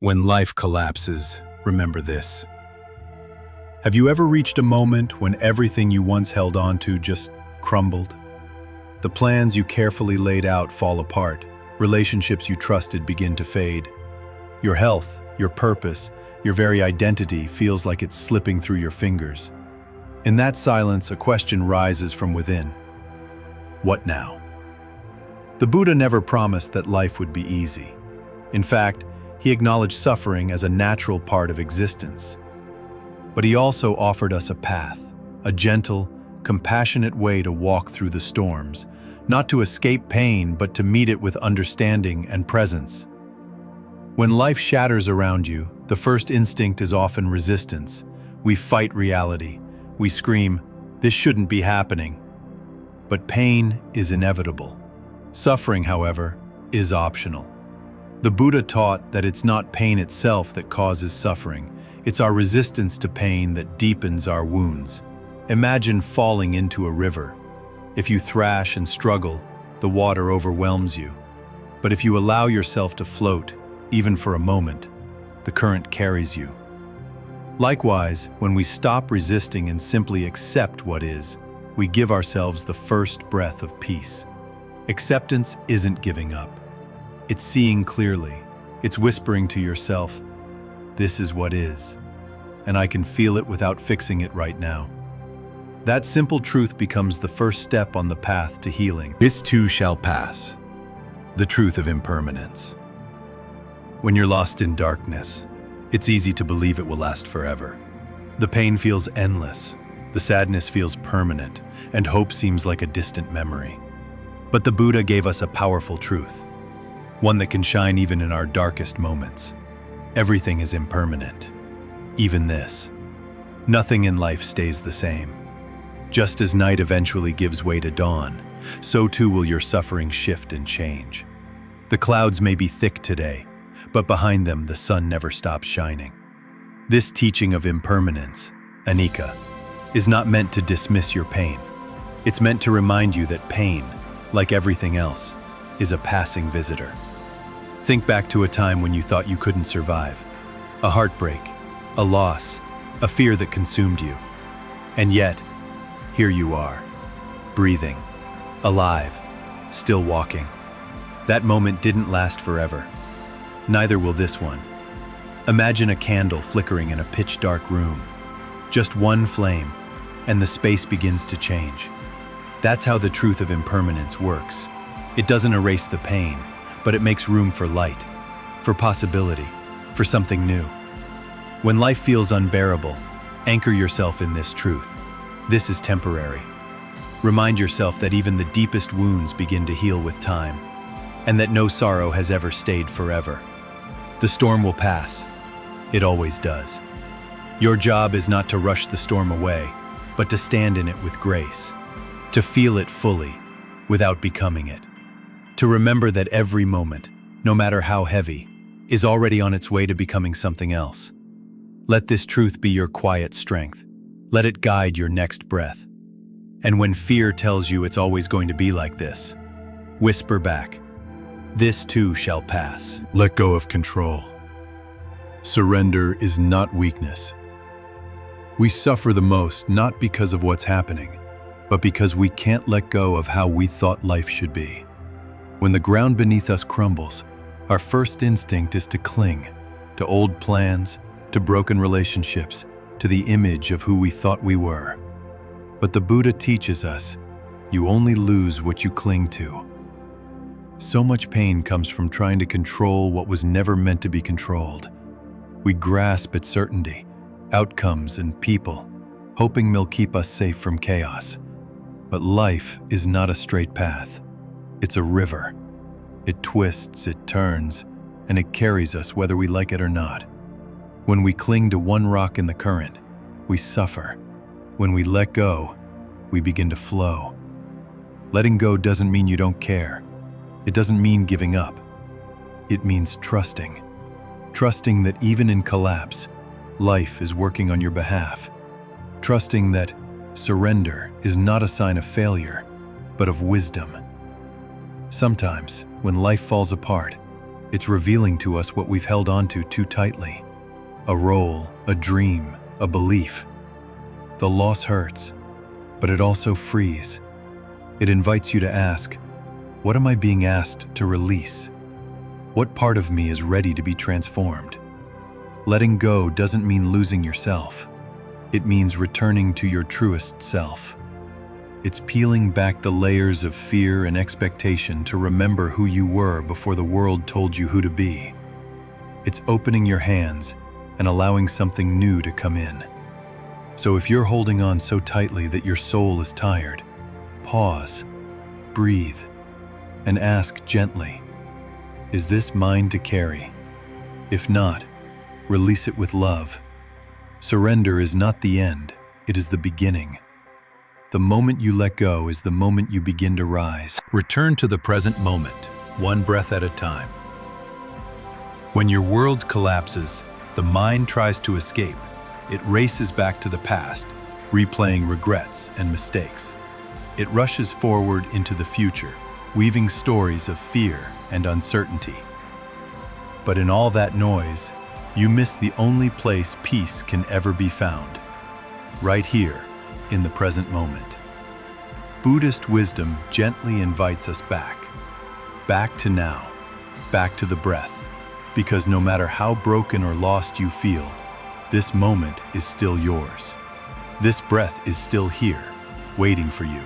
When life collapses, remember this. Have you ever reached a moment when everything you once held on to just crumbled? The plans you carefully laid out fall apart. Relationships you trusted begin to fade. Your health, your purpose, your very identity feels like it's slipping through your fingers. In that silence, a question rises from within. What now? The Buddha never promised that life would be easy. In fact, he acknowledged suffering as a natural part of existence. But he also offered us a path, a gentle, compassionate way to walk through the storms, not to escape pain, but to meet it with understanding and presence. When life shatters around you, the first instinct is often resistance. We fight reality. We scream, "This shouldn't be happening." But pain is inevitable. Suffering, however, is optional. The Buddha taught that it's not pain itself that causes suffering. It's our resistance to pain that deepens our wounds. Imagine falling into a river. If you thrash and struggle, the water overwhelms you. But if you allow yourself to float, even for a moment, the current carries you. Likewise, when we stop resisting and simply accept what is, we give ourselves the first breath of peace. Acceptance isn't giving up. It's seeing clearly. It's whispering to yourself, "This is what is, and I can feel it without fixing it right now." That simple truth becomes the first step on the path to healing. This too shall pass. The truth of impermanence. When you're lost in darkness, it's easy to believe it will last forever. The pain feels endless, the sadness feels permanent, and hope seems like a distant memory. But the Buddha gave us a powerful truth, one that can shine even in our darkest moments. Everything is impermanent, even this. Nothing in life stays the same. Just as night eventually gives way to dawn, so too will your suffering shift and change. The clouds may be thick today, but behind them the sun never stops shining. This teaching of impermanence, anicca, is not meant to dismiss your pain. It's meant to remind you that pain, like everything else, is a passing visitor. Think back to a time when you thought you couldn't survive. A heartbreak, a loss, a fear that consumed you. And yet, here you are, breathing, alive, still walking. That moment didn't last forever. Neither will this one. Imagine a candle flickering in a pitch-dark room. Just one flame, and the space begins to change. That's how the truth of impermanence works. It doesn't erase the pain, but it makes room for light, for possibility, for something new. When life feels unbearable, anchor yourself in this truth. This is temporary. Remind yourself that even the deepest wounds begin to heal with time, and that no sorrow has ever stayed forever. The storm will pass. It always does. Your job is not to rush the storm away, but to stand in it with grace, to feel it fully, without becoming it. To remember that every moment, no matter how heavy, is already on its way to becoming something else. Let this truth be your quiet strength. Let it guide your next breath. And when fear tells you it's always going to be like this, whisper back, "This too shall pass." Let go of control. Surrender is not weakness. We suffer the most not because of what's happening, but because we can't let go of how we thought life should be. When the ground beneath us crumbles, our first instinct is to cling to old plans, to broken relationships, to the image of who we thought we were. But the Buddha teaches us, you only lose what you cling to. So much pain comes from trying to control what was never meant to be controlled. We grasp at certainty, outcomes, and people, hoping they'll keep us safe from chaos. But life is not a straight path. It's a river. It twists, it turns, and it carries us whether we like it or not. When we cling to one rock in the current, we suffer. When we let go, we begin to flow. Letting go doesn't mean you don't care. It doesn't mean giving up. It means trusting. Trusting that even in collapse, life is working on your behalf. Trusting that surrender is not a sign of failure, but of wisdom. Sometimes, when life falls apart, It's revealing to us what we've held onto too tightly. A role, a dream, a belief. The loss hurts, but it also frees. It invites you to ask, what am I being asked to release? What part of me is ready to be transformed? Letting go doesn't mean losing yourself. It means returning to your truest self. It's peeling back the layers of fear and expectation to remember who you were before the world told you who to be. It's opening your hands and allowing something new to come in. So if you're holding on so tightly that your soul is tired, pause, breathe, and ask gently, is this mine to carry? If not, release it with love. Surrender is not the end, it is the beginning. The moment you let go is the moment you begin to rise. Return to the present moment, one breath at a time. When your world collapses, the mind tries to escape. It races back to the past, replaying regrets and mistakes. It rushes forward into the future, weaving stories of fear and uncertainty. But in all that noise, you miss the only place peace can ever be found. Right here, in the present moment. Buddhist wisdom gently invites us back to now, back to the breath, because no matter how broken or lost you feel, this moment is still yours. This breath is still here, waiting for you.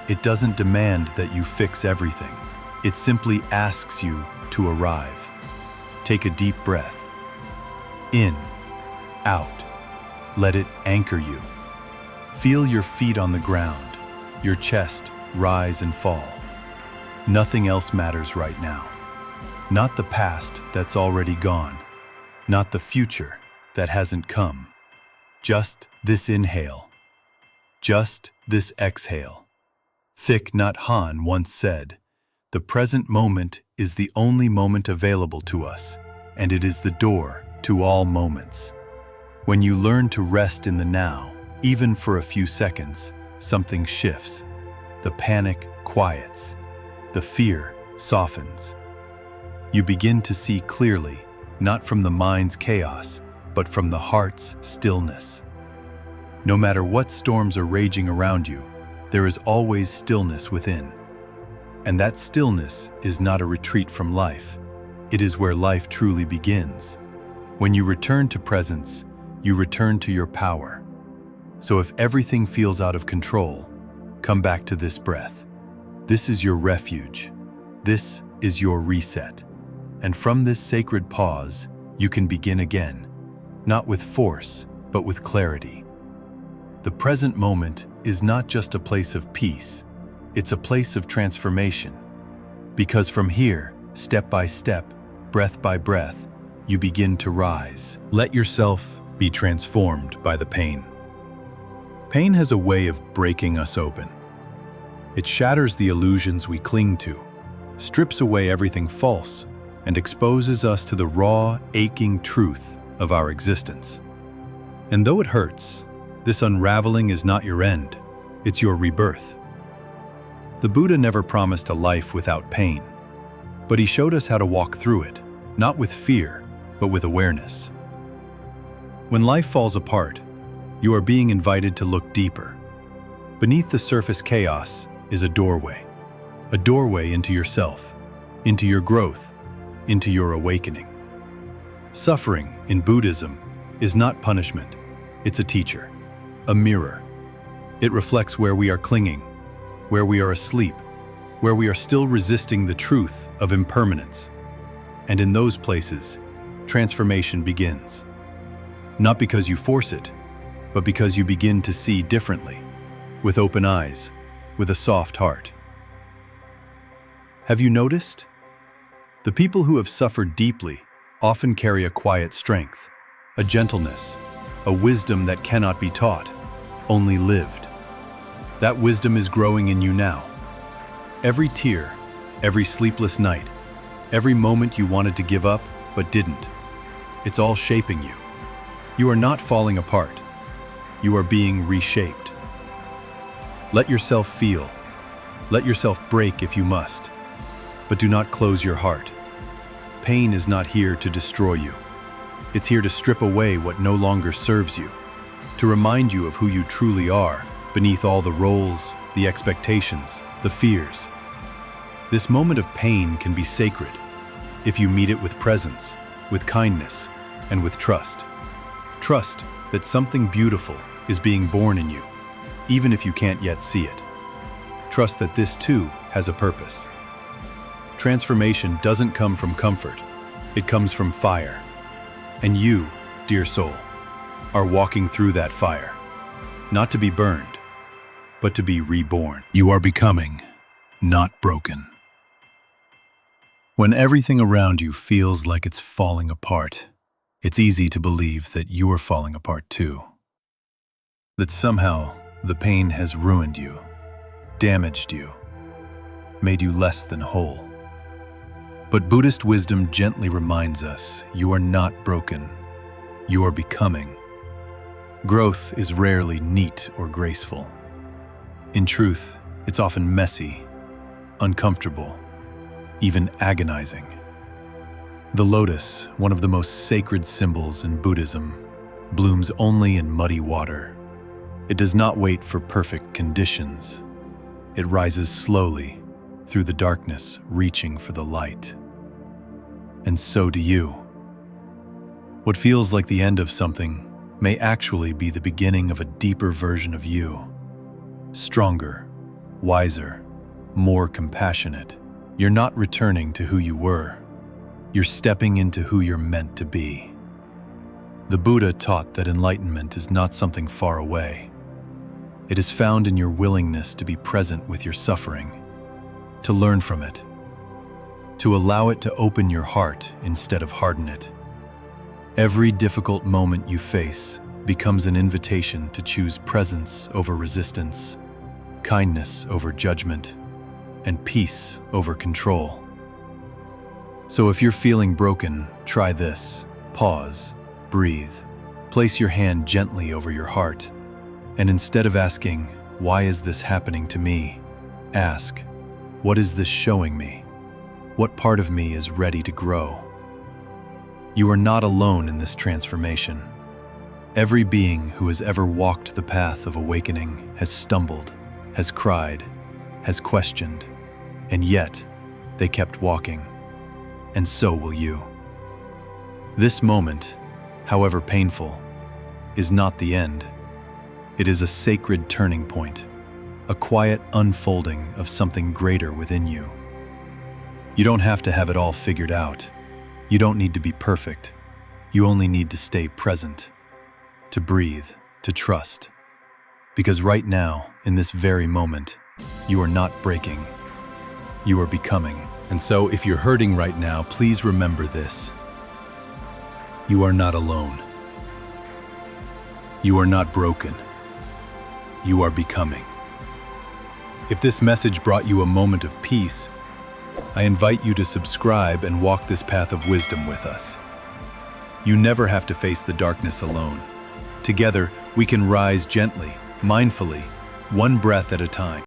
It doesn't demand that you fix everything. It simply asks you to arrive. Take a deep breath. In, out. Let it anchor you. Feel your feet on the ground, your chest rise and fall. Nothing else matters right now. Not the past that's already gone, not the future that hasn't come. Just this inhale, just this exhale. Thich Nhat Hanh once said, "The present moment is the only moment available to us, and it is the door to all moments." When you learn to rest in the now, even for a few seconds, something shifts. The panic quiets. The fear softens. You begin to see clearly, not from the mind's chaos, but from the heart's stillness. No matter what storms are raging around you, there is always stillness within. And that stillness is not a retreat from life. It is where life truly begins. When you return to presence, you return to your power. So if everything feels out of control, come back to this breath. This is your refuge. This is your reset. And from this sacred pause, you can begin again, not with force, but with clarity. The present moment is not just a place of peace, it's a place of transformation. Because from here, step by step, breath by breath, you begin to rise. Let yourself be transformed by the pain. Pain has a way of breaking us open. It shatters the illusions we cling to, strips away everything false, and exposes us to the raw, aching truth of our existence. And though it hurts, this unraveling is not your end, it's your rebirth. The Buddha never promised a life without pain, but he showed us how to walk through it, not with fear, but with awareness. When life falls apart, you are being invited to look deeper. Beneath the surface chaos is a doorway into yourself, into your growth, into your awakening. Suffering in Buddhism is not punishment, it's a teacher, a mirror. It reflects where we are clinging, where we are asleep, where we are still resisting the truth of impermanence. And in those places, transformation begins. Not because you force it, but because you begin to see differently, with open eyes, with a soft heart. Have you noticed? The people who have suffered deeply often carry a quiet strength, a gentleness, a wisdom that cannot be taught, only lived. That wisdom is growing in you now. Every tear, every sleepless night, every moment you wanted to give up but didn't, it's all shaping you. You are not falling apart. You are being reshaped. Let yourself feel. Let yourself break if you must, but do not close your heart. Pain is not here to destroy you. It's here to strip away what no longer serves you, to remind you of who you truly are, beneath all the roles, the expectations, the fears. This moment of pain can be sacred if you meet it with presence, with kindness, and with trust. Trust that something beautiful is being born in you, even if you can't yet see it. Trust that this too has a purpose. Transformation doesn't come from comfort, it comes from fire. And you, dear soul, are walking through that fire, not to be burned, but to be reborn. You are becoming, not broken. When everything around you feels like it's falling apart, it's easy to believe that you are falling apart too. That somehow the pain has ruined you, damaged you, made you less than whole. But Buddhist wisdom gently reminds us you are not broken, you are becoming. Growth is rarely neat or graceful. In truth, it's often messy, uncomfortable, even agonizing. The lotus, one of the most sacred symbols in Buddhism, blooms only in muddy water. It does not wait for perfect conditions. It rises slowly through the darkness, reaching for the light. And so do you. What feels like the end of something may actually be the beginning of a deeper version of you. Stronger, wiser, more compassionate. You're not returning to who you were. You're stepping into who you're meant to be. The Buddha taught that enlightenment is not something far away. It is found in your willingness to be present with your suffering, to learn from it, to allow it to open your heart instead of harden it. Every difficult moment you face becomes an invitation to choose presence over resistance, kindness over judgment, and peace over control. So if you're feeling broken, try this. Pause, breathe, place your hand gently over your heart, and instead of asking, "Why is this happening to me?" ask, "What is this showing me? What part of me is ready to grow?" You are not alone in this transformation. Every being who has ever walked the path of awakening has stumbled, has cried, has questioned, and yet they kept walking. And so will you. This moment, however painful, is not the end. It is a sacred turning point, a quiet unfolding of something greater within you. You don't have to have it all figured out. You don't need to be perfect. You only need to stay present, to breathe, to trust. Because right now, in this very moment, you are not breaking. You are becoming. And so if you're hurting right now, please remember this. You are not alone. You are not broken. You are becoming. If this message brought you a moment of peace, I invite you to subscribe and walk this path of wisdom with us. You never have to face the darkness alone. Together, we can rise gently, mindfully, one breath at a time.